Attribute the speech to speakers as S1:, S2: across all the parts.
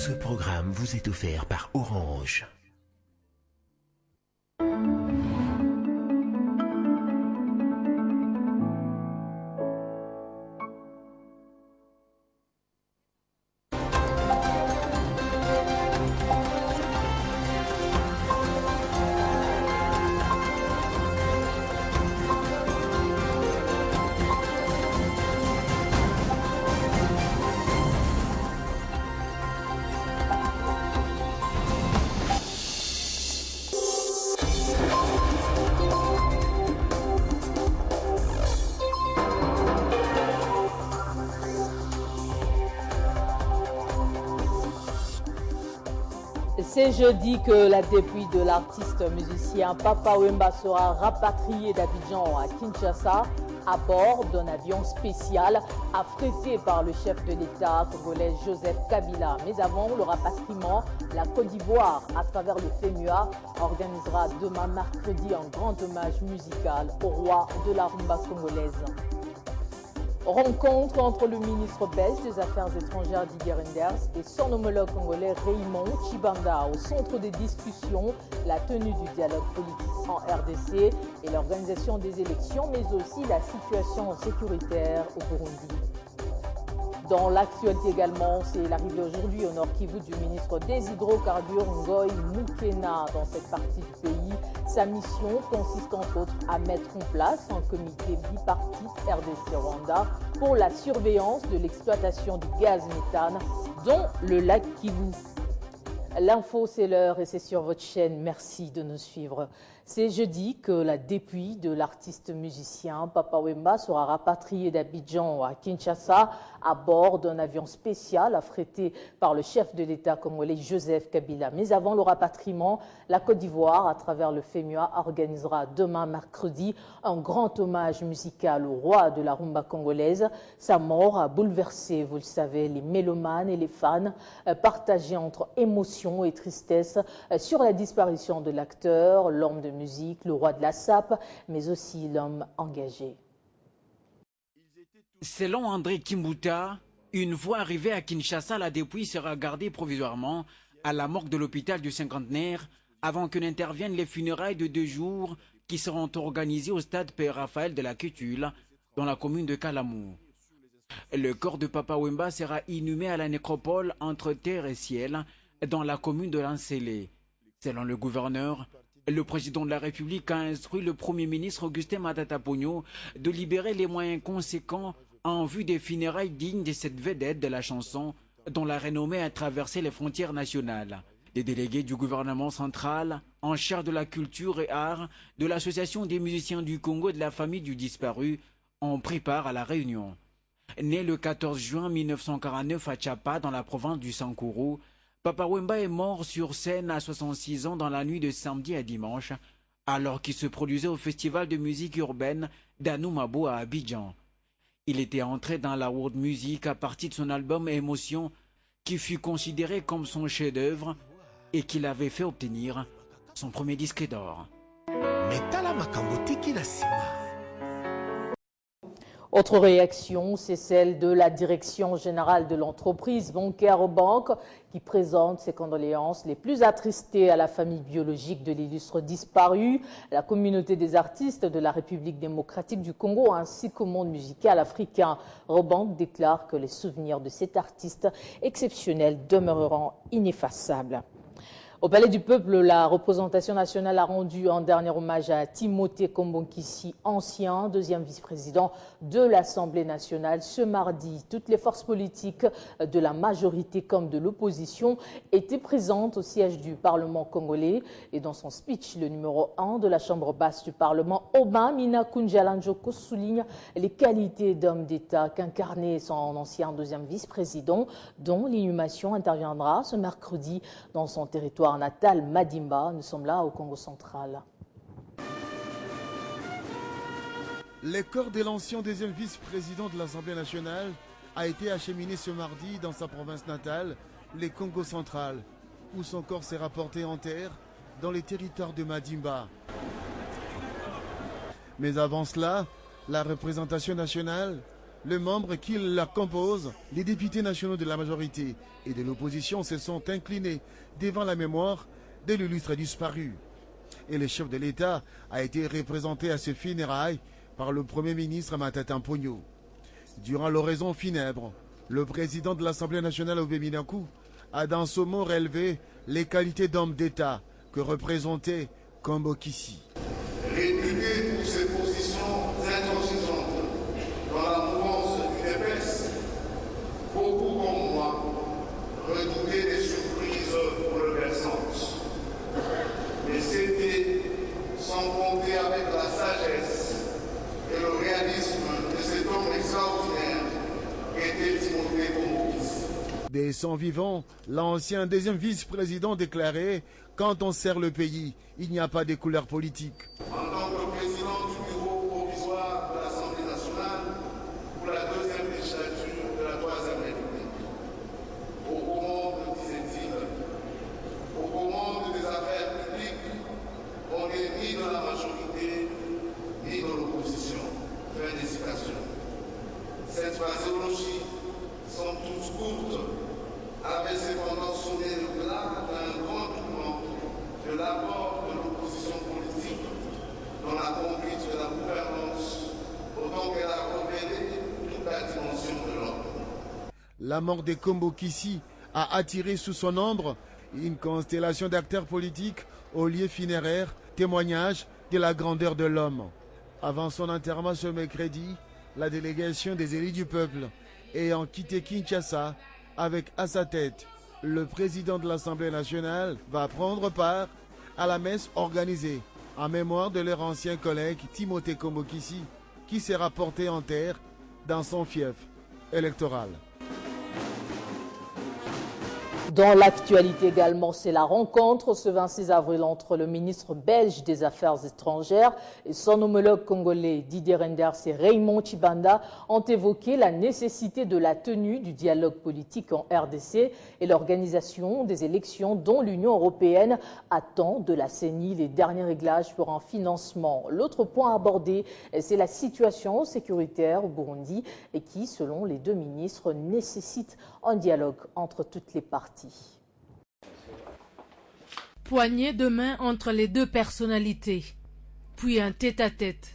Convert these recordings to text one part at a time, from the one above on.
S1: Ce programme vous est offert par Orange.
S2: C'est jeudi que la dépouille de l'artiste musicien Papa Wemba sera rapatriée d'Abidjan à Kinshasa à bord d'un avion spécial affrété par le chef de l'État congolais Joseph Kabila. Mais avant le rapatriement, la Côte d'Ivoire, à travers le FEMUA, organisera demain mercredi un grand hommage musical au roi de la rumba congolaise. Rencontre entre le ministre belge des Affaires étrangères Didier Reynders et son homologue congolais Raymond Tshibanda au centre des discussions, la tenue du dialogue politique en RDC et l'organisation des élections, mais aussi la situation sécuritaire au Burundi. Dans l'actualité également, c'est l'arrivée aujourd'hui au Nord Kivu du ministre des Hydrocarbures Ngoy Mukena dans cette partie du pays. Sa mission consiste entre autres à mettre en place un comité bipartite RDC-Rwanda pour la surveillance de l'exploitation du gaz méthane dans le lac Kivu. L'info, c'est l'heure et c'est sur votre chaîne. Merci de nous suivre. C'est jeudi que la dépouille de l'artiste musicien Papa Wemba sera rapatriée d'Abidjan à Kinshasa à bord d'un avion spécial affrété par le chef de l'État congolais Joseph Kabila. Mais avant le rapatriement, la Côte d'Ivoire, à travers le FEMUA, organisera demain mercredi un grand hommage musical au roi de la rumba congolaise. Sa mort a bouleversé, vous le savez, les mélomanes et les fans, partagés entre émotion et tristesse sur la disparition de l'acteur, l'homme de musique, le roi de la sape, mais aussi l'homme engagé.
S3: Selon André Kimbuta, une fois arrivé à Kinshasa, la dépouille sera gardée provisoirement à la morgue de l'hôpital du Cinquantenaire avant que n'interviennent les funérailles de 2 jours qui seront organisées au stade Père Raphaël de la Quetule, dans la commune de Kalamou. Le corps de Papa Wemba sera inhumé à la nécropole entre terre et ciel, dans la commune de Lansélé. Selon le gouverneur, le président de la République a instruit le Premier ministre Augustin Matata Ponyo de libérer les moyens conséquents en vue des funérailles dignes de cette vedette de la chanson dont la renommée a traversé les frontières nationales. Des délégués du gouvernement central, en charge de la culture et art, de l'Association des musiciens du Congo et de la famille du disparu, ont pris part à la réunion. Né le 14 juin 1949 à Tchapa, dans la province du Sankourou, Papa Wemba est mort sur scène à 66 ans dans la nuit de samedi à dimanche, alors qu'il se produisait au festival de musique urbaine d'Anoumabo à Abidjan. Il était entré dans la world music à partir de son album Émotion, qui fut considéré comme son chef-d'œuvre et qu'il avait fait obtenir son premier disque d'or.
S2: Autre réaction, c'est celle de la direction générale de l'entreprise bancaire Banque qui présente ses condoléances les plus attristées à la famille biologique de l'illustre disparu, la communauté des artistes de la République démocratique du Congo ainsi qu'au monde musical africain. Banque déclare que les souvenirs de cet artiste exceptionnel demeureront ineffaçables. Au Palais du Peuple, la représentation nationale a rendu un dernier hommage à Timothée Kombonkissi, ancien deuxième vice-président de l'Assemblée nationale. Ce mardi, toutes les forces politiques de la majorité comme de l'opposition étaient présentes au siège du Parlement congolais. Et dans son speech, le numéro 1 de la Chambre basse du Parlement, Oba Mina Kunjalanjoko, souligne les qualités d'homme d'État qu'incarnait son ancien deuxième vice-président, dont l'inhumation interviendra ce mercredi dans son territoire natal Madimba. Nous sommes là au Congo central.
S4: Le corps de l'ancien deuxième vice-président de l'Assemblée nationale a été acheminé ce mardi dans sa province natale, le Congo central, où son corps sera porté en terre dans les territoires de Madimba. Mais avant cela, la représentation nationale Les membres qui la composent, les députés nationaux de la majorité et de l'opposition se sont inclinés devant la mémoire de l'illustre disparu. Et le chef de l'État a été représenté à ce funérailles par le Premier ministre Matata Mponyo. Durant l'oraison funèbre, le président de l'Assemblée nationale Obéminakou a dans ce mot relevé les qualités d'homme d'État que représentait Kombo Kissi.
S5: Réputé pour ses positions intransigeantes dans la mouvance UDPS, beaucoup comme moi redoutaient des surprises bouleversantes. Mais c'était sans compter avec la sagesse et le réalisme de cet homme extraordinaire qu'était Timothée Kombo Kissi.
S4: Des son vivants, l'ancien deuxième vice-président déclarait « Quand on sert le pays, il n'y a pas de couleur politique ».
S5: En tant que président du bureau provisoire de l'Assemblée nationale pour la deuxième législature de la Troisième République, aux commandes, disait-il, aux commandes des affaires publiques, on n'est ni dans la majorité ni dans l'opposition. Fin de citation. Cette phraséologie, somme toute courte, avait cependant sonné le glas d'un grand tournant de l'apport de l'opposition politique dans la conduite de la gouvernance, autant qu'elle a révélé toute la dimension de l'homme.
S4: La mort de Kombo Kissi a attiré sous son ombre une constellation d'acteurs politiques au lieu funéraire, témoignage de la grandeur de l'homme. Avant son enterrement ce mercredi, la délégation des élus du peuple ayant quitté Kinshasa avec à sa tête le président de l'Assemblée nationale va prendre part à la messe organisée en mémoire de leur ancien collègue Timothée Kombo Kissi qui sera porté en terre dans son fief électoral.
S2: Dans l'actualité également, c'est la rencontre ce 26 avril entre le ministre belge des Affaires étrangères et son homologue congolais Didier Reynders et Raymond Tshibanda ont évoqué la nécessité de la tenue du dialogue politique en RDC et l'organisation des élections dont l'Union européenne attend de la CENI les derniers réglages pour un financement. L'autre point abordé, c'est la situation sécuritaire au Burundi et qui, selon les deux ministres, nécessite un dialogue entre toutes les parties.
S6: Poignée de main entre les deux personnalités, puis un tête-à-tête,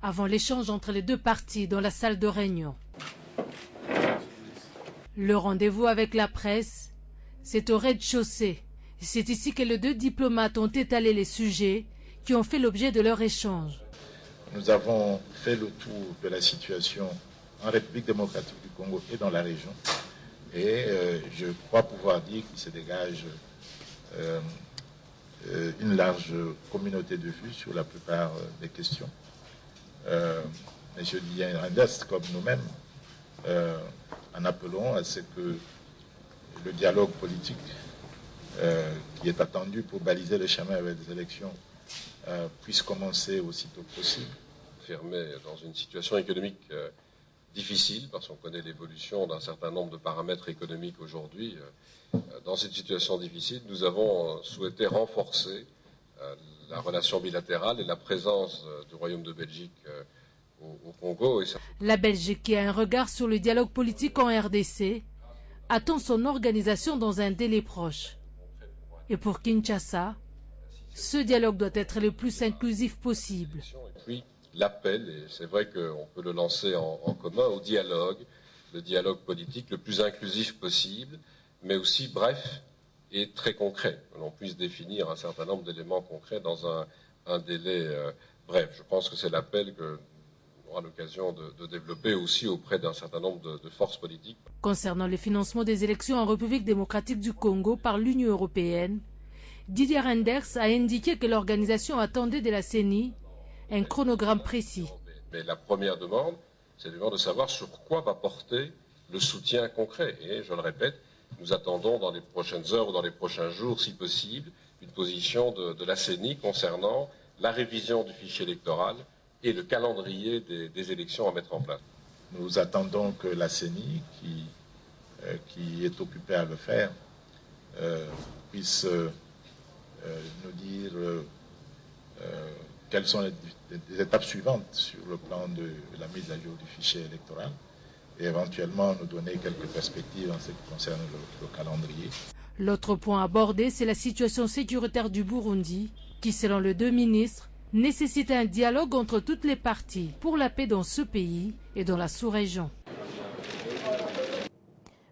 S6: avant l'échange entre les deux parties dans la salle de réunion. Le rendez-vous avec la presse, c'est au rez-de-chaussée. C'est ici que les deux diplomates ont étalé les sujets qui ont fait l'objet de leur échange.
S7: Nous avons fait le tour de la situation en République démocratique du Congo et dans la région. Et je crois pouvoir dire qu'il se dégage une large communauté de vues sur la plupart des questions. M. Didier Reynders, comme nous-mêmes, en appelons à ce que le dialogue politique qui est attendu pour baliser le chemin avec des élections puisse commencer aussitôt que possible.
S8: Fermé dans une situation économique difficile, parce qu'on connaît l'évolution d'un certain nombre de paramètres économiques aujourd'hui. Dans cette situation difficile, nous avons souhaité renforcer la relation bilatérale et la présence du Royaume de Belgique au Congo.
S6: La Belgique, qui a un regard sur le dialogue politique en RDC, attend son organisation dans un délai proche. Et pour Kinshasa, ce dialogue doit être le plus inclusif possible.
S8: Et puis, l'appel, et c'est vrai qu'on peut le lancer en commun, au dialogue, le dialogue politique le plus inclusif possible, mais aussi bref et très concret. Que l'on puisse définir un certain nombre d'éléments concrets dans un délai bref. Je pense que c'est l'appel que on aura l'occasion de développer aussi auprès d'un certain nombre de forces politiques.
S6: Concernant le financement des élections en République démocratique du Congo par l'Union européenne, Didier Reynders a indiqué que l'organisation attendait de la CENI un chronogramme précis.
S8: Mais la première demande, c'est de savoir sur quoi va porter le soutien concret. Et je le répète, nous attendons dans les prochaines heures ou dans les prochains jours, si possible, une position de la CENI concernant la révision du fichier électoral et le calendrier des élections à mettre en place.
S7: Nous attendons que la CENI, qui est occupée à le faire, puisse nous dire quelles sont les étapes suivantes sur le plan de la mise à jour du fichier électoral. et éventuellement nous donner quelques perspectives en ce qui concerne le calendrier.
S6: L'autre point abordé, c'est la situation sécuritaire du Burundi, qui, selon les deux ministres, nécessite un dialogue entre toutes les parties pour la paix dans ce pays et dans la sous-région.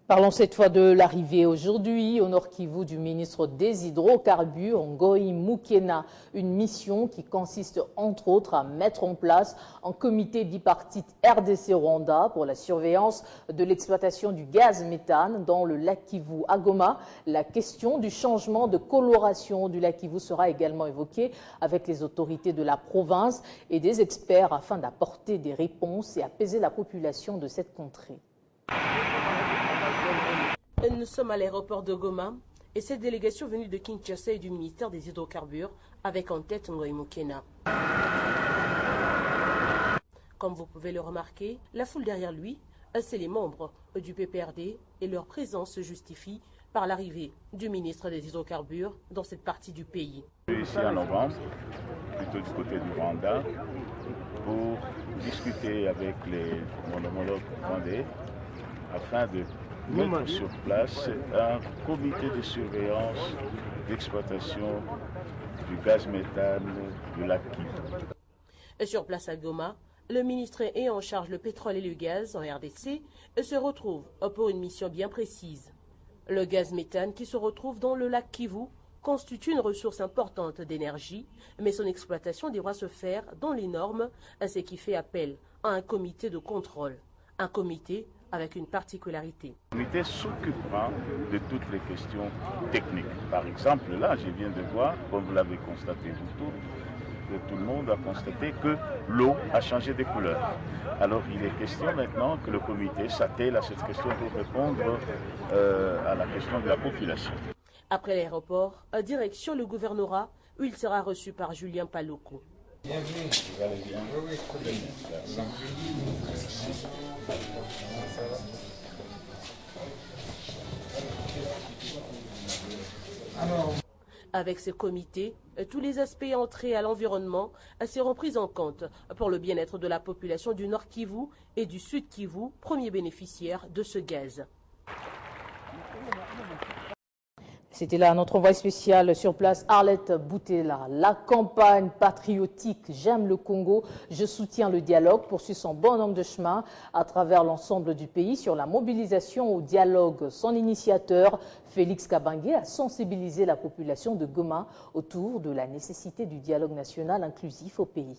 S2: Parlons cette fois de l'arrivée aujourd'hui au Nord Kivu du ministre des Hydrocarbures, Ngoi Mukena, une mission qui consiste entre autres à mettre en place un comité bipartite RDC-Rwanda pour la surveillance de l'exploitation du gaz méthane dans le lac Kivu à Goma. La question du changement de coloration du lac Kivu sera également évoquée avec les autorités de la province et des experts afin d'apporter des réponses et apaiser la population de cette contrée.
S9: Nous sommes à l'aéroport de Goma et cette délégation venue de Kinshasa et du ministère des Hydrocarbures avec en tête Ngoi Mukena. Comme vous pouvez le remarquer, la foule derrière lui, c'est les membres du PPRD et leur présence se justifie par l'arrivée du ministre des Hydrocarbures dans cette partie du pays.
S10: Je suis ici en novembre, plutôt du côté du Rwanda, pour discuter avec mon homologue rwandais afin de mettre sur place un comité de surveillance d'exploitation du gaz méthane du lac Kivu.
S9: Sur place à Goma, le ministre est en charge le pétrole et le gaz en RDC et se retrouve pour une mission bien précise. Le gaz méthane qui se retrouve dans le lac Kivu constitue une ressource importante d'énergie, mais son exploitation devra se faire dans les normes, ce qui fait appel à un comité de contrôle. Un comité avec une particularité.
S10: Le comité s'occupera de toutes les questions techniques. Par exemple, là, je viens de voir, comme vous l'avez constaté vous tous, que tout le monde a constaté que l'eau a changé de couleur. Alors, il est question maintenant que le comité s'attelle à cette question pour répondre à la question de la population.
S9: Après l'aéroport, direction le gouvernorat, où il sera reçu par Julien Paluku.
S10: Bienvenue. Vous allez bien? Oui, très bien.
S9: Avec ce comité, tous les aspects entrés à l'environnement seront pris en compte pour le bien-être de la population du Nord Kivu et du Sud Kivu, premier bénéficiaire de ce gaz.
S2: C'était là notre envoyé spécial sur place, Arlette Boutella. La campagne patriotique J'aime le Congo, je soutiens le dialogue poursuit son bonhomme de chemin à travers l'ensemble du pays sur la mobilisation au dialogue. Son initiateur, Félix Kabange, a sensibilisé la population de Goma autour de la nécessité du dialogue national inclusif au pays.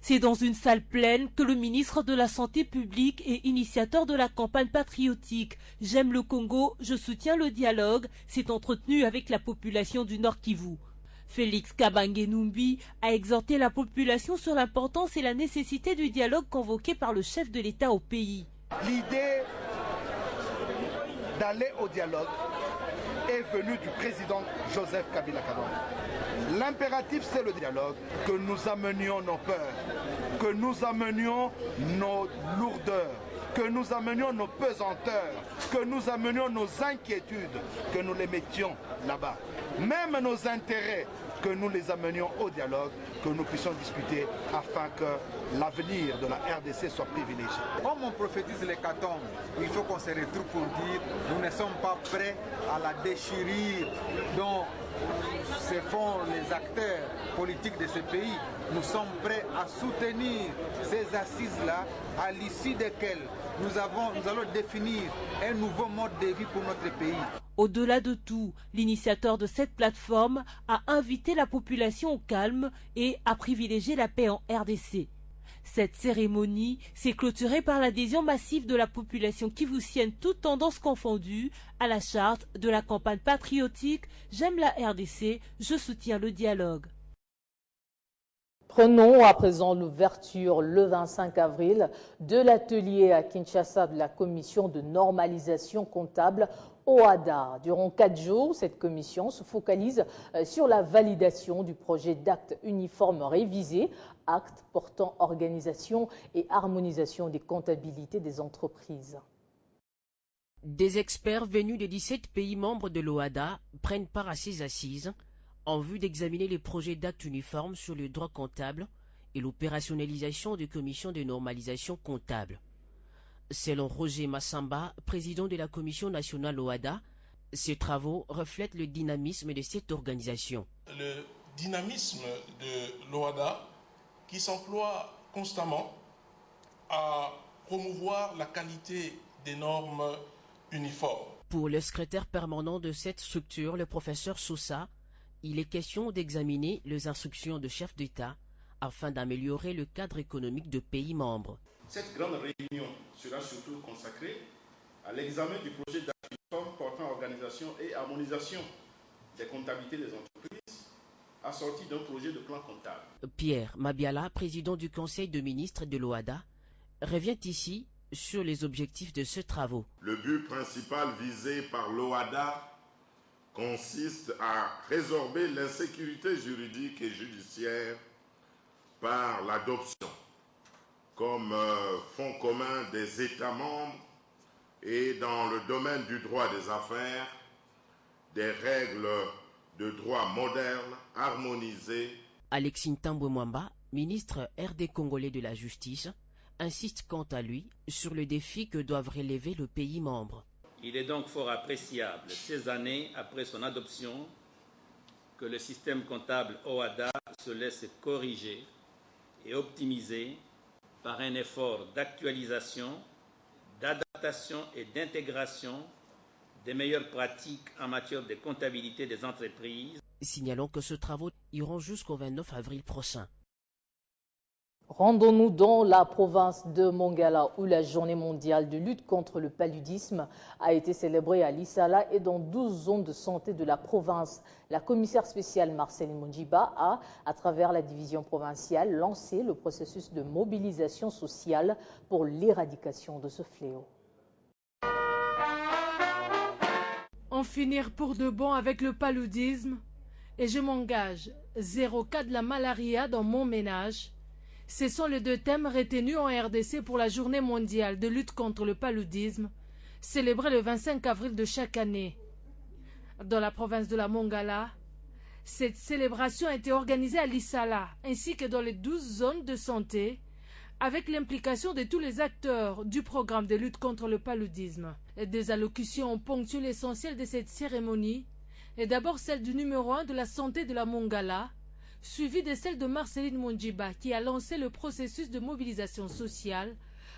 S11: C'est dans une salle pleine que le ministre de la Santé publique et initiateur de la campagne patriotique « J'aime le Congo, je soutiens le dialogue » s'est entretenu avec la population du Nord Kivu. Félix Kabange Numbi a exhorté la population sur l'importance et la nécessité du dialogue convoqué par le chef de l'État au pays.
S12: L'idée d'aller au dialogue est venue du président Joseph Kabila Kabange. L'impératif, c'est le dialogue, que nous amenions nos peurs, que nous amenions nos lourdeurs, que nous amenions nos pesanteurs, que nous amenions nos inquiétudes, que nous les mettions là-bas. Même nos intérêts, que nous les amenions au dialogue, que nous puissions discuter afin que l'avenir de la RDC soit privilégié.
S13: Comme on prophétise l'hécatombe, il faut qu'on se retrouve pour dire nous ne sommes pas prêts à la déchirure dont se font les acteurs politiques de ce pays. Nous sommes prêts à soutenir ces assises-là, à l'issue desquelles nous allons définir un nouveau mode de vie pour notre pays.
S11: Au-delà de tout, l'initiateur de cette plateforme a invité la population au calme et à privilégier la paix en RDC. Cette cérémonie s'est clôturée par l'adhésion massive de la population kivusienne, toutes tendances confondues, à la charte de la campagne patriotique « J'aime la RDC, je soutiens le dialogue ».
S2: Prenons à présent l'ouverture le 25 avril de l'atelier à Kinshasa de la commission de normalisation comptable OADA. Durant 4 jours, cette commission se focalise sur la validation du projet d'acte uniforme révisé, acte portant organisation et harmonisation des comptabilités des entreprises.
S14: Des experts venus de 17 pays membres de l'OADA prennent part à ces assises en vue d'examiner les projets d'actes uniformes sur le droit comptable et l'opérationnalisation des commissions de normalisation comptable. Selon Roger Massamba, président de la Commission nationale OHADA, ces travaux reflètent le dynamisme de cette organisation.
S15: Le dynamisme de l'OHADA qui s'emploie constamment à promouvoir la qualité des normes uniformes.
S14: Pour le secrétaire permanent de cette structure, le professeur Sousa, il est question d'examiner les instructions de chefs d'État afin d'améliorer le cadre économique de pays membres.
S16: Cette grande réunion sera surtout consacrée à l'examen du projet d'acte portant organisation et harmonisation des comptabilités des entreprises, assorti d'un projet de plan comptable.
S14: Pierre Mabiala, président du Conseil de ministres de l'OHADA, revient ici sur les objectifs de ce travaux.
S17: Le but principal visé par l'OHADA consiste à résorber l'insécurité juridique et judiciaire par l'adoption, comme fonds commun des États membres et dans le domaine du droit des affaires, des règles de droit modernes, harmonisées.
S14: Alexis Ntambwe Mwamba, ministre RD congolais de la Justice, insiste quant à lui sur le défi que doivent relever le pays membre.
S18: Il est donc fort appréciable, 16 années après son adoption, que le système comptable OHADA se laisse corriger et optimiser par un effort d'actualisation, d'adaptation et d'intégration des meilleures pratiques en matière de comptabilité des entreprises.
S14: Signalons que ces travaux iront jusqu'au 29 avril prochain.
S2: Rendons-nous dans la province de Mongala où la journée mondiale de lutte contre le paludisme a été célébrée à Lissala et dans 12 zones de santé de la province. La commissaire spéciale Marceline Monjiba a, à travers la division provinciale, lancé le processus de mobilisation sociale pour l'éradication de ce fléau.
S6: En finir pour de bon avec le paludisme et je m'engage, 0 cas de la malaria dans mon ménage. Ce sont les deux thèmes retenus en RDC pour la journée mondiale de lutte contre le paludisme, célébrée le 25 avril de chaque année. Dans la province de la Mongala, cette célébration a été organisée à Lissala, ainsi que dans les 12 zones de santé, avec l'implication de tous les acteurs du programme de lutte contre le paludisme. Des allocutions ont ponctué l'essentiel de cette cérémonie, et d'abord celle du numéro 1 de la santé de la Mongala, suivie de celle de Marceline Monjiba qui a lancé le processus de mobilisation sociale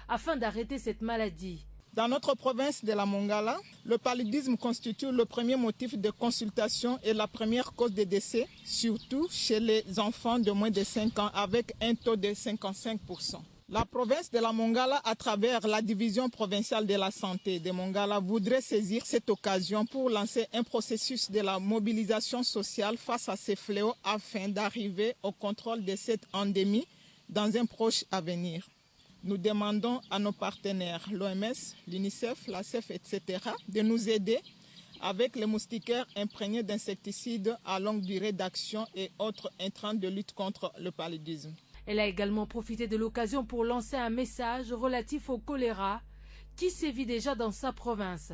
S6: afin d'arrêter cette maladie.
S19: Dans notre province de la Mongala, le paludisme constitue le premier motif de consultation et la première cause de décès, surtout chez les enfants de moins de 5 ans avec un taux de 55%. La province de la Mongala, à travers la division provinciale de la santé de Mongala, voudrait saisir cette occasion pour lancer un processus de la mobilisation sociale face à ces fléaux afin d'arriver au contrôle de cette endémie dans un proche avenir. Nous demandons à nos partenaires, l'OMS, l'UNICEF, la CEF, etc., de nous aider avec les moustiquaires imprégnés d'insecticides à longue durée d'action et autres intrants de lutte contre le paludisme.
S6: Elle a également profité de l'occasion pour lancer un message relatif au choléra qui sévit déjà dans sa province.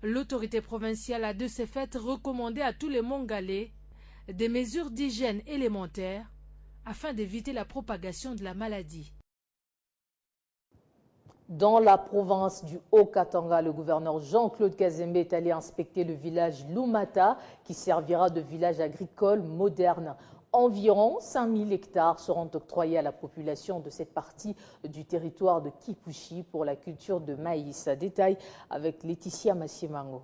S6: L'autorité provinciale a de ce fait recommandé à tous les Mongalais des mesures d'hygiène élémentaires afin d'éviter la propagation de la maladie.
S2: Dans la province du Haut-Katanga, le gouverneur Jean-Claude Kazembe est allé inspecter le village Lumata qui servira de village agricole moderne. Environ 5000 hectares seront octroyés à la population de cette partie du territoire de Kipushi pour la culture de maïs. Détail avec Laetitia Massimango.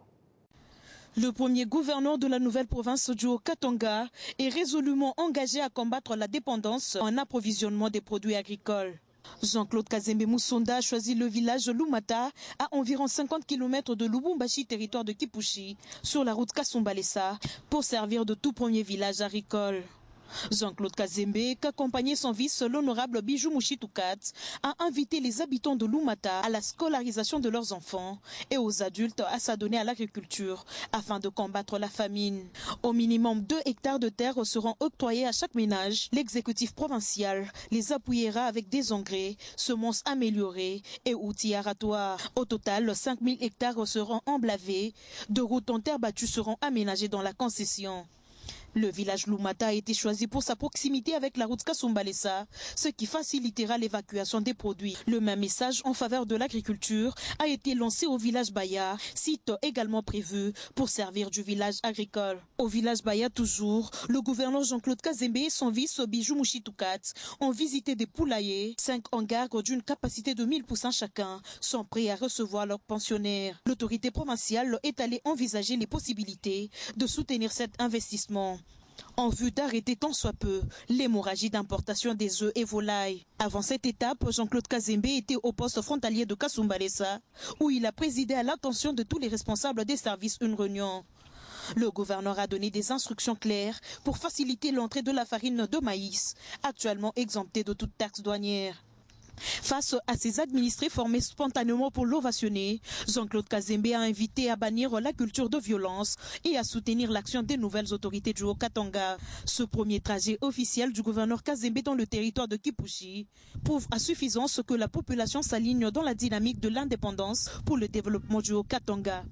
S20: Le premier gouverneur de la nouvelle province du Haut-Katanga est résolument engagé à combattre la dépendance en approvisionnement des produits agricoles. Jean-Claude Kazembe Moussonda a choisi le village Lumata à environ 50 km de Lubumbashi, territoire de Kipushi, sur la route Kasumbalesa, pour servir de tout premier village agricole. Jean-Claude Kazembe, qu'accompagnait son vice, l'honorable Bijou Mouchitoukat, a invité les habitants de Lumata à la scolarisation de leurs enfants et aux adultes à s'adonner à l'agriculture afin de combattre la famine. Au minimum 2 hectares de terre seront octroyés à chaque ménage. L'exécutif provincial les appuiera avec des engrais, semences améliorées et outils aratoires. Au total, 5000 hectares seront emblavés. 2 routes en terre battue seront aménagées dans la concession. Le village Lumata a été choisi pour sa proximité avec la route Kasumbalesa, ce qui facilitera l'évacuation des produits. Le même message en faveur de l'agriculture a été lancé au village Baya, site également prévu pour servir du village agricole. Au village Baya toujours, le gouverneur Jean-Claude Kazembe et son vice Bijou Mouchitoukat ont visité des poulaillers. 5 hangars d'une capacité de 1000% chacun sont prêts à recevoir leurs pensionnaires. L'autorité provinciale est allée envisager les possibilités de soutenir cet investissement en vue d'arrêter tant soit peu l'hémorragie d'importation des œufs et volailles. Avant cette étape, Jean-Claude Kazembe était au poste frontalier de Kasumbalesa, où il a présidé à l'attention de tous les responsables des services une réunion. Le gouverneur a donné des instructions claires pour faciliter l'entrée de la farine de maïs, actuellement exemptée de toute taxe douanière. Face à ces administrés formés spontanément pour l'ovationner, Jean-Claude Kazembe a invité à bannir la culture de violence et à soutenir l'action des nouvelles autorités du Haut-Katanga. Ce premier trajet officiel du gouverneur Kazembe dans le territoire de Kipushi prouve à suffisance que la population s'aligne dans la dynamique de l'indépendance pour le développement du Haut-Katanga.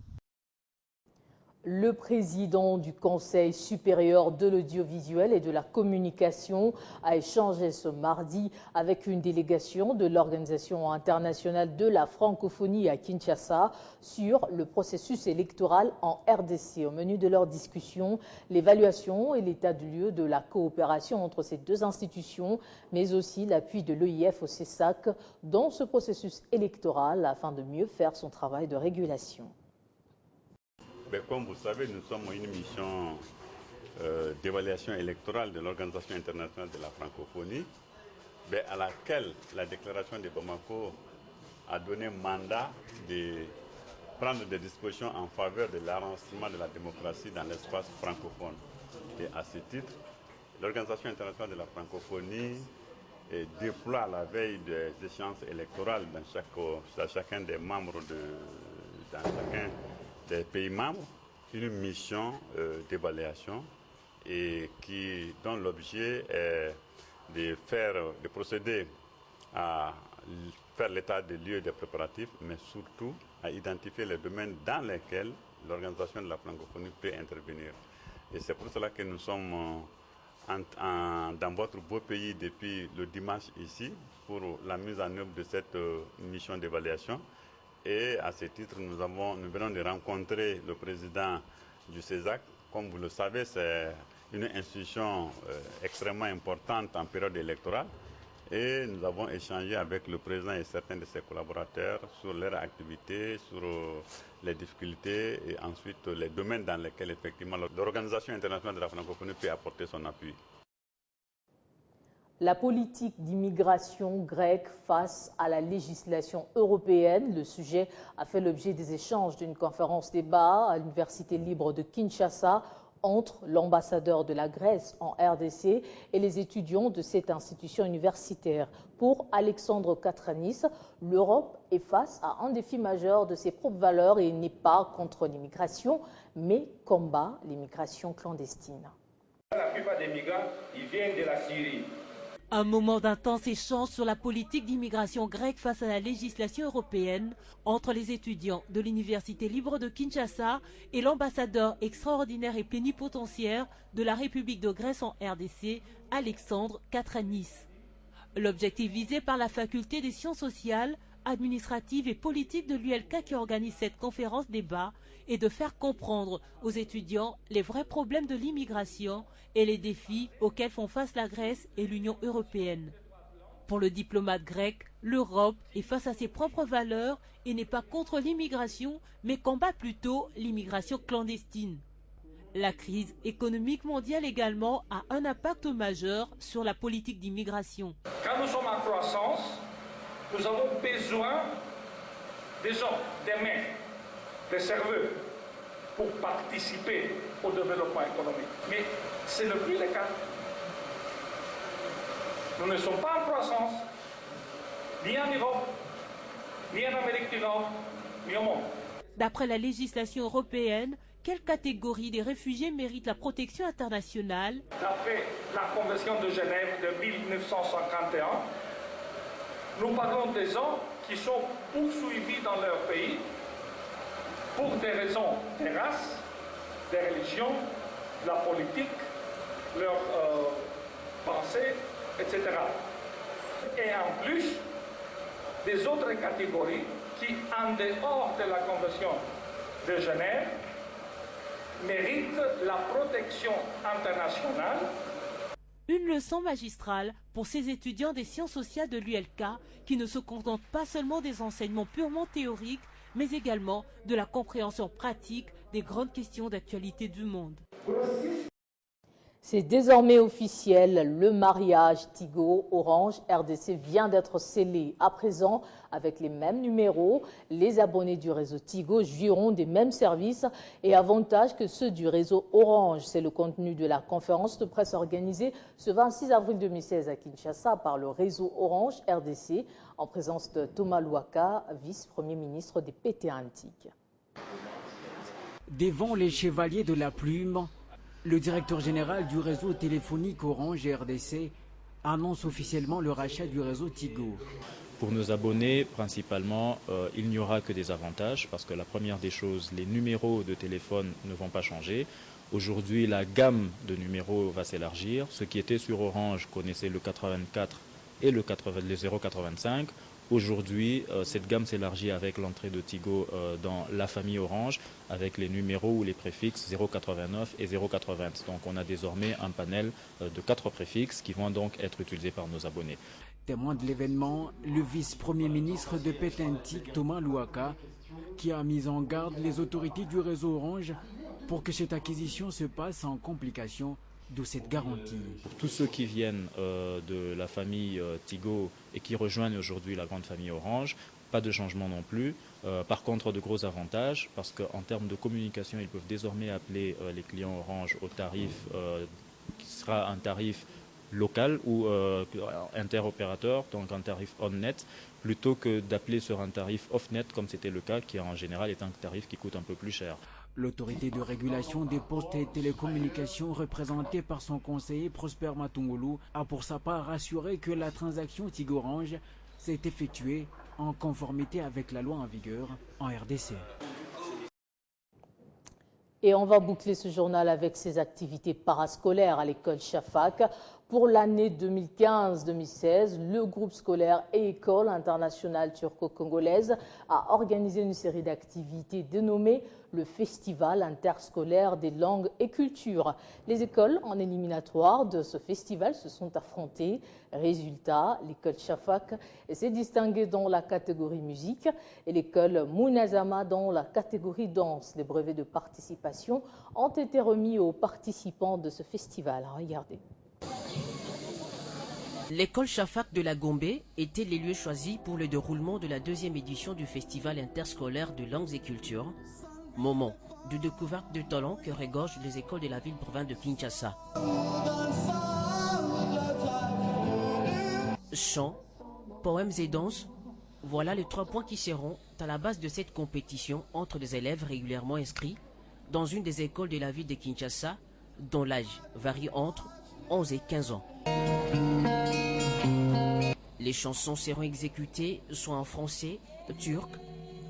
S2: Le président du Conseil supérieur de l'audiovisuel et de la communication a échangé ce mardi avec une délégation de l'Organisation internationale de la francophonie à Kinshasa sur le processus électoral en RDC. Au menu de leur discussion, l'évaluation et l'état du lieu de la coopération entre ces deux institutions, mais aussi l'appui de l'OIF au CESAC dans ce processus électoral afin de mieux faire son travail de régulation.
S21: Comme vous savez, nous sommes une mission d'évaluation électorale de l'Organisation internationale de la francophonie, à laquelle la déclaration de Bamako a donné mandat de prendre des dispositions en faveur de l'avancement de la démocratie dans l'espace francophone. Et à ce titre, l'Organisation internationale de la francophonie déploie à la veille des échéances électorales dans chacun des membres dans chacun des pays membres, une mission d'évaluation et dont l'objet est de procéder à faire l'état des lieux des préparatifs, mais surtout à identifier les domaines dans lesquels l'organisation de la francophonie peut intervenir. Et c'est pour cela que nous sommes dans votre beau pays depuis le dimanche ici pour la mise en œuvre de cette mission d'évaluation. Et à ce titre, nous venons de rencontrer le président du CESAC. Comme vous le savez, c'est une institution extrêmement importante en période électorale. Et nous avons échangé avec le président et certains de ses collaborateurs sur leur activité, sur les difficultés et ensuite les domaines dans lesquels effectivement l'Organisation internationale de la francophonie peut apporter son appui.
S2: La politique d'immigration grecque face à la législation européenne. Le sujet a fait l'objet des échanges d'une conférence débat à l'Université libre de Kinshasa entre l'ambassadeur de la Grèce en RDC et les étudiants de cette institution universitaire. Pour Alexandre Katranis, l'Europe est face à un défi majeur de ses propres valeurs et n'est pas contre l'immigration, mais combat l'immigration clandestine.
S22: La plupart des migrants, ils viennent de la Syrie.
S11: Un moment d'intense échange sur la politique d'immigration grecque face à la législation européenne entre les étudiants de l'Université libre de Kinshasa et l'ambassadeur extraordinaire et plénipotentiaire de la République de Grèce en RDC, Alexandre Katranis. L'objectif visé par la faculté des sciences sociales, administratives et politiques de l'ULK qui organise cette conférence débat est de faire comprendre aux étudiants les vrais problèmes de l'immigration et les défis auxquels font face la Grèce et l'Union européenne. Pour le diplomate grec, l'Europe est face à ses propres valeurs et n'est pas contre l'immigration, mais combat plutôt l'immigration clandestine. La crise économique mondiale également a un impact majeur sur la politique d'immigration.
S22: Quand nous sommes en croissance, nous avons besoin des gens, des mains, des cerveaux pour participer au développement économique. Mais ce n'est plus le cas. Nous ne sommes pas en croissance, ni en Europe, ni en Amérique du Nord, ni au monde.
S11: D'après la législation européenne, quelle catégorie des réfugiés mérite la protection internationale?
S22: D'après la Convention de Genève de 1951, nous parlons des gens qui sont poursuivis dans leur pays pour des raisons de race, de religion, de la politique, leurs pensées, etc. Et en plus, des autres catégories qui, en dehors de la Convention de Genève, méritent la protection internationale.
S11: Une leçon magistrale pour ces étudiants des sciences sociales de l'ULK qui ne se contentent pas seulement des enseignements purement théoriques, mais également de la compréhension pratique des grandes questions d'actualité du monde.
S2: C'est désormais officiel, le mariage Tigo-Orange RDC vient d'être scellé. À présent, avec les mêmes numéros, les abonnés du réseau Tigo jouiront des mêmes services et avantages que ceux du réseau Orange. C'est le contenu de la conférence de presse organisée ce 26 avril 2016 à Kinshasa par le réseau Orange RDC en présence de Thomas Louaka, vice-premier ministre des PT Antiques.
S1: Devant les chevaliers de la plume, le directeur général du réseau téléphonique Orange RDC annonce officiellement le rachat du réseau Tigo.
S3: Pour nos abonnés, principalement, il n'y aura que des avantages parce que la première des choses, les numéros de téléphone ne vont pas changer. Aujourd'hui, la gamme de numéros va s'élargir. Ce qui était sur Orange connaissait le 84 et le 085. Aujourd'hui, cette gamme s'élargit avec l'entrée de Tigo dans la famille Orange avec les numéros ou les préfixes 089 et 080. Donc on a désormais un panel de 4 préfixes qui vont donc être utilisés par nos abonnés.
S1: Témoin de l'événement, le vice-premier ministre de PT Antiques, Thomas Louaka, qui a mis en garde les autorités du réseau Orange pour que cette acquisition se passe sans complication. D'où cette garantie.
S3: Pour tous ceux qui viennent de la famille Tigo et qui rejoignent aujourd'hui la grande famille Orange, pas de changement non plus. Par contre, de gros avantages parce qu'en termes de communication, ils peuvent désormais appeler les clients Orange au tarif qui sera un tarif local ou interopérateur, donc un tarif on-net, plutôt que d'appeler sur un tarif off-net comme c'était le cas, qui en général est un tarif qui coûte un peu plus cher.
S1: L'autorité de régulation des postes et télécommunications, représentée par son conseiller Prosper Matungulu, a pour sa part assuré que la transaction Tigo-Orange s'est effectuée en conformité avec la loi en vigueur en RDC.
S2: Et on va boucler ce journal avec ses activités parascolaires à l'école Shafak. Pour l'année 2015-2016, le groupe scolaire et école internationale turco-congolaise a organisé une série d'activités dénommées le Festival interscolaire des langues et cultures. Les écoles en éliminatoire de ce festival se sont affrontées. Résultat, l'école Shafak s'est distinguée dans la catégorie musique et l'école Munazama dans la catégorie danse. Les brevets de participation ont été remis aux participants de ce festival. Regardez.
S14: L'école Shafak de la Gombe était les lieux choisis pour le déroulement de la deuxième édition du Festival interscolaire de langues et cultures. Moment de découverte de talents que regorgent les écoles de la ville-province de Kinshasa. Chants, poèmes et danses, voilà les 3 points qui seront à la base de cette compétition entre les élèves régulièrement inscrits dans une des écoles de la ville de Kinshasa, dont l'âge varie entre 11 et 15 ans. Les chansons seront exécutées soit en français, turc,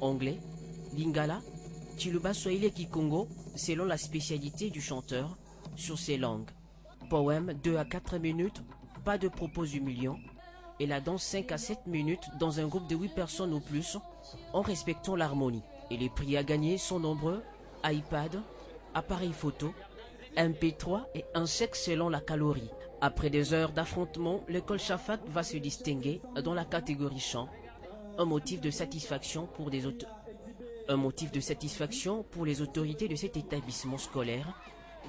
S14: anglais, lingala, Chiluba Swahili et Kikongo, selon la spécialité du chanteur sur ces langues. Poème 2 à 4 minutes, pas de propos humiliants, et la danse 5 à 7 minutes dans un groupe de 8 personnes ou plus, en respectant l'harmonie. Et les prix à gagner sont nombreux, iPad, appareil photo, MP3 et un chèque selon la calorie. Après des heures d'affrontement, l'école Shafak va se distinguer dans la catégorie chant, un motif de satisfaction pour les autorités de cet établissement scolaire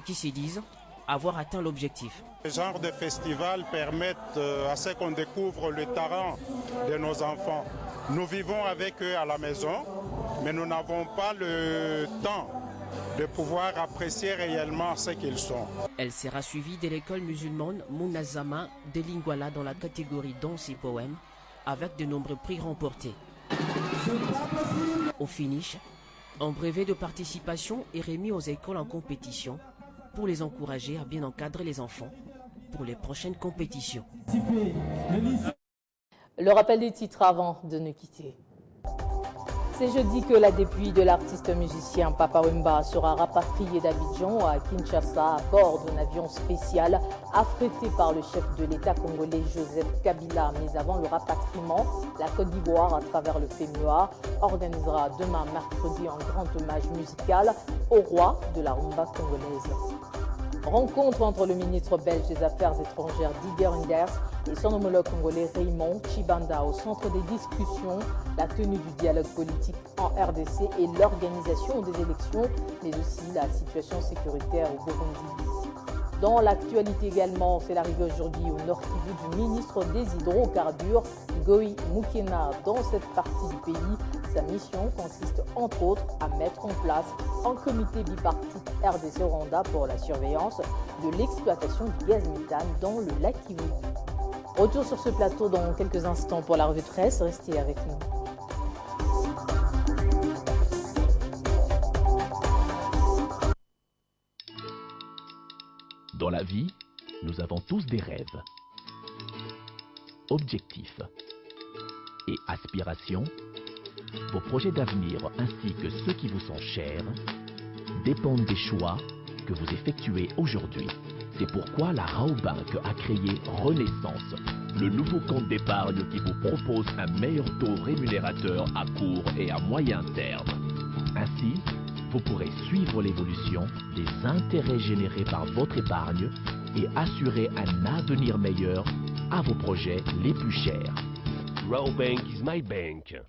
S14: qui se disent avoir atteint l'objectif.
S23: Ce genre de festivals permettent à ce qu'on découvre le talent de nos enfants. Nous vivons avec eux à la maison, mais nous n'avons pas le temps de pouvoir apprécier réellement ce qu'ils sont.
S14: Elle sera suivie de l'école musulmane Munazama de Lingwala dans la catégorie danse et poèmes, avec de nombreux prix remportés. Au finish, un brevet de participation est remis aux écoles en compétition pour les encourager à bien encadrer les enfants pour les prochaines compétitions.
S2: Le rappel des titres avant de nous quitter. C'est jeudi que la dépouille de l'artiste musicien Papa Wemba sera rapatriée d'Abidjan à Kinshasa à bord d'un avion spécial affrété par le chef de l'État congolais Joseph Kabila. Mais avant le rapatriement, la Côte d'Ivoire, à travers le FEMUA, organisera demain mercredi un grand hommage musical au roi de la rumba congolaise. Rencontre entre le ministre belge des Affaires étrangères Didier Reynders et son homologue congolais Raymond Tshibanda au centre des discussions, la tenue du dialogue politique en RDC et l'organisation des élections, mais aussi la situation sécuritaire au Burundi. Dans l'actualité également, c'est l'arrivée aujourd'hui au Nord Kivu du ministre des Hydrocarbures, Goy Mukena. Dans cette partie du pays, sa mission consiste entre autres à mettre en place un comité bipartite RDC-Rwanda pour la surveillance de l'exploitation du gaz méthane dans le lac Kivu. Retour sur ce plateau dans quelques instants pour la revue de presse. Restez avec nous.
S4: Dans la vie, nous avons tous des rêves, objectifs et aspirations. Vos projets d'avenir ainsi que ceux qui vous sont chers dépendent des choix que vous effectuez aujourd'hui. C'est pourquoi la Raobank a créé Renaissance, le nouveau compte d'épargne qui vous propose un meilleur taux rémunérateur à court et à moyen terme. Ainsi, vous pourrez suivre l'évolution des intérêts générés par votre épargne et assurer un avenir meilleur à vos projets les plus chers. Raobank is my bank.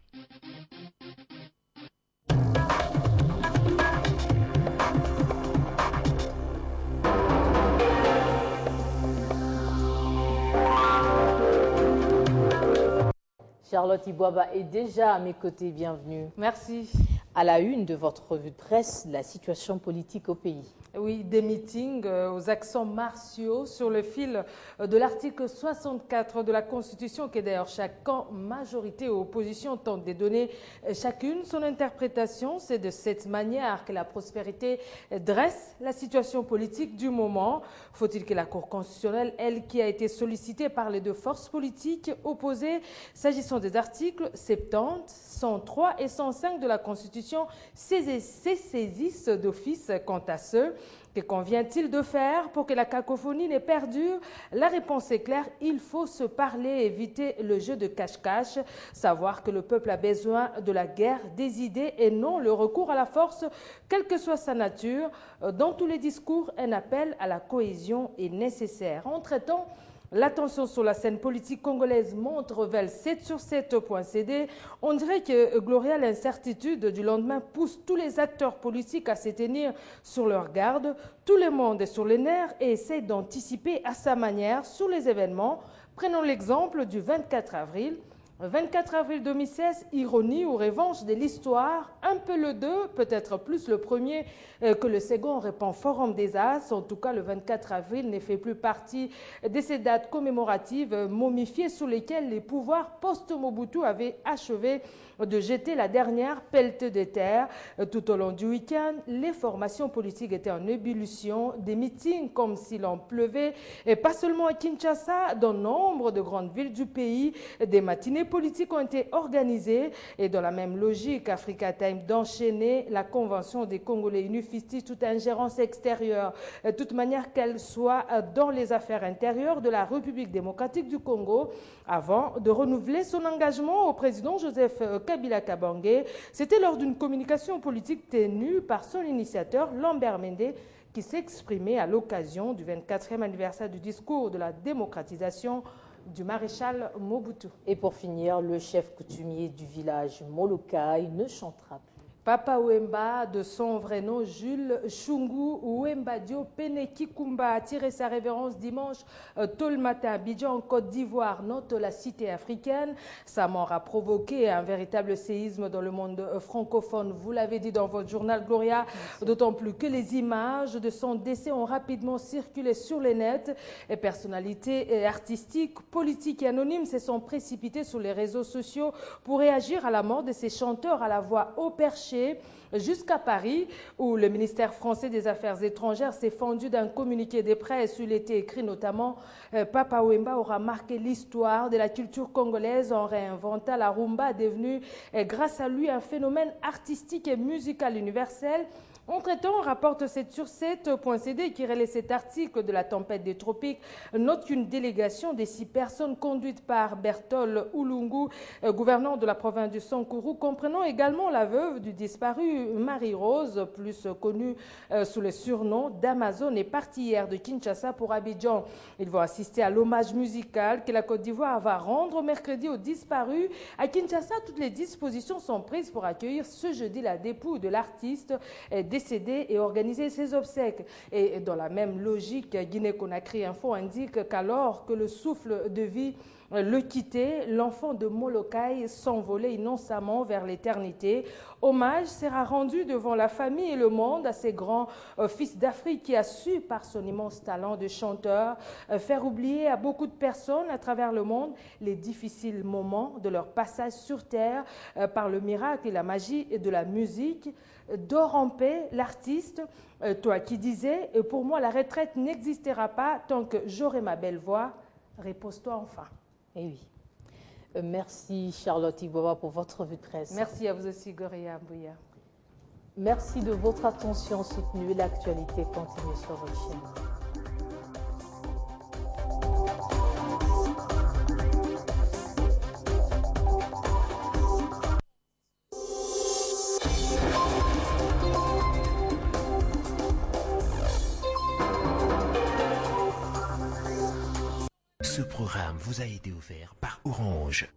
S2: Charlotte Ibouaba est déjà à mes côtés, bienvenue.
S5: Merci.
S2: À la une de votre revue de presse, la situation politique au pays.
S5: Oui, des meetings aux accents martiaux sur le fil de l'article 64 de la Constitution, qui est d'ailleurs chaque camp, majorité ou opposition, tente de donner chacune son interprétation. C'est de cette manière que la prospérité dresse la situation politique du moment. Faut-il que la Cour constitutionnelle, elle qui a été sollicitée par les deux forces politiques opposées, s'agissant des articles 70, 103 et 105 de la Constitution, saisissent d'office quant à ceux. Que convient-il de faire pour que la cacophonie n'ait perdure? La réponse est claire, il faut se parler, éviter le jeu de cache-cache, savoir que le peuple a besoin de la guerre des idées et non le recours à la force, quelle que soit sa nature. Dans tous les discours, un appel à la cohésion est nécessaire. Entre-temps, l'attention sur la scène politique congolaise montre vers 7sur7.cd. On dirait que Gloria, l'incertitude du lendemain pousse tous les acteurs politiques à se tenir sur leur garde. Tout le monde est sur les nerfs et essaie d'anticiper à sa manière sur les événements. Prenons l'exemple du 24 avril. 24 avril 2016, ironie ou revanche de l'histoire, un peu le 2, peut-être plus le premier que le second, répond Forum des As. En tout cas, le 24 avril ne fait plus partie de ces dates commémoratives momifiées sous lesquelles les pouvoirs post-Mobutu avaient achevé de jeter la dernière pelletée de terre. Tout au long du week-end, les formations politiques étaient en ébullition, des meetings comme s'il en pleuvait, et pas seulement à Kinshasa, dans nombre de grandes villes du pays, des matinées politiques ont été organisées et dans la même logique, Africa Time d'enchaîner la convention des Congolais unifistes, toute ingérence extérieure, de toute manière qu'elle soit dans les affaires intérieures de la République démocratique du Congo, avant de renouveler son engagement au président Joseph Kabila Kabange. C'était lors d'une communication politique tenue par son initiateur, Lambert Mende, qui s'exprimait à l'occasion du 24e anniversaire du discours de la démocratisation du maréchal Mobutu.
S2: Et pour finir, le chef coutumier du village Molokai ne chantera plus.
S5: Papa Wemba, de son vrai nom Jules Chungu Wemba Dio Penekikumba, a tiré sa révérence dimanche tôt le matin à Abidjan, en Côte d'Ivoire, note la cité africaine. Sa mort a provoqué un véritable séisme dans le monde francophone. Vous l'avez dit dans votre journal, Gloria, d'autant plus que les images de son décès ont rapidement circulé sur les nets. Et personnalités artistiques, politiques et anonymes se sont précipitées sur les réseaux sociaux pour réagir à la mort de ces chanteurs à la voix haut perchée marché jusqu'à Paris, où le ministère français des Affaires étrangères s'est fendu d'un communiqué de presse où il était écrit notamment Papa Wemba aura marqué l'histoire de la culture congolaise en réinventant la rumba, devenue grâce à lui un phénomène artistique et musical universel. Entre-temps, rapporte 7sur7.cd qui relaie cet article de la tempête des tropiques, note qu'une délégation des 6 personnes conduite par Bertol Oulungu, gouverneur de la province du Sankourou, comprenant également la veuve du disparu Marie-Rose, plus connue sous le surnom d'Amazon, est partie hier de Kinshasa pour Abidjan. Ils vont assister à l'hommage musical que la Côte d'Ivoire va rendre mercredi aux disparus. À Kinshasa, toutes les dispositions sont prises pour accueillir ce jeudi la dépouille de l'artiste décédé et organiser ses obsèques. Et dans la même logique, Guinée-Conakry Info indique qu'alors que le souffle de vie le quittait, l'enfant de Molokai s'envolait innocemment vers l'éternité. Hommage sera rendu devant la famille et le monde à ces grands fils d'Afrique qui a su, par son immense talent de chanteur, faire oublier à beaucoup de personnes à travers le monde les difficiles moments de leur passage sur terre par le miracle et la magie de la musique. Dors en paix, l'artiste, toi qui disais, pour moi la retraite n'existera pas tant que j'aurai ma belle voix, repose-toi enfin.
S2: Eh oui. Merci Charlotte Iboba pour votre revue de presse.
S5: Merci à vous aussi Goria Mbouya.
S2: Merci de votre attention soutenue. L'actualité continue sur votre chaîne.
S4: Ce programme vous a été offert par Orange.